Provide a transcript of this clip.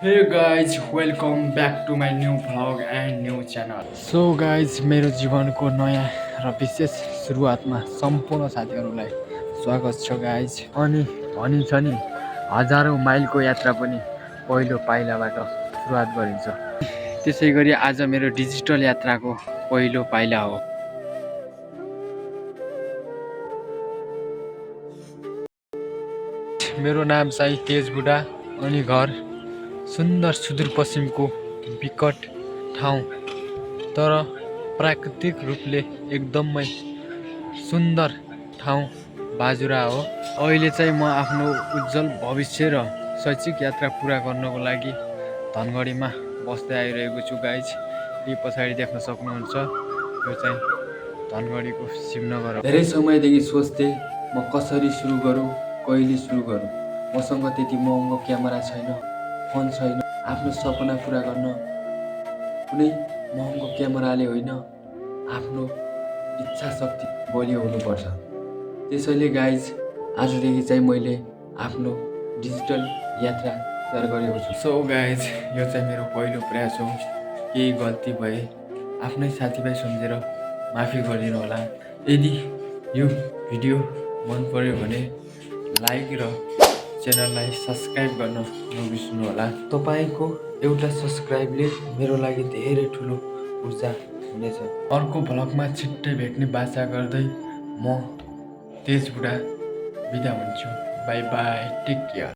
Hey guys, welcome back to my new vlog and new channel. So guys, मेरो जीवनको नयाँ र विशेष सुरुवातमा सम्पूर्ण साथीहरूलाई स्वागत छ गाइज। अनि भनिन्छ नि हजारौँ माइलको यात्रा पनि पहिलो पाइलाबाट सुरुवात गरिन्छ। त्यसै गरी आज मेरो डिजिटल यात्राको पहिलो पाइला हो। मेरो नाम चाहिँ तेज बुढा अनि घर सुन्दर सुदूरपश्चिमको विकट ठाउँ तर प्राकृतिक रूपले एकदमै सुन्दर ठाउँ बाजुरा हो। अहिले चाहिँ म आफ्नो उज्जवल भविष्य र शैक्षिक यात्रा पुरा गर्नको लागि धनगढीमा बस्दै आइरहेको छु गाइज। यी पछाडि देख्न सक्नुहुन्छ यो चाहिँ धनगढीको शिवनगर हो। धेरै समयदेखि सोच्थेँ म कसरी सुरु गरौँ, कहिले सुरु गरौँ। मसँग त्यति महँगो क्यामेरा छैन, फोन छैन। आफ्नो सपना पुरा गर्न कुनै महँगो क्यामेराले होइन, आफ्नो इच्छा शक्ति बलियो हुनुपर्छ। त्यसैले गाइज आजदेखि चाहिँ मैले आफ्नो डिजिटल यात्रा सुरु गरेको छु। सो गाइज यो चाहिँ मेरो पहिलो प्रयास हो। केही गल्ती भए आफ्नै साथीभाइ सम्झेर माफी गरिदिनु होला। यदि यो भिडियो मन पर्यो भने लाइक र च्यानललाई सब्सक्राइब गर्न नबिर्सनु होला। तपाईँको एउटा सब्सक्राइबले मेरो लागि धेरै ठुलो ऊर्जा हुनेछ। अर्को भ्लगमा छिट्टै भेट्ने बाचा गर्दै म तेज बुढा बिदा हुन्छु। Bye bye, take care.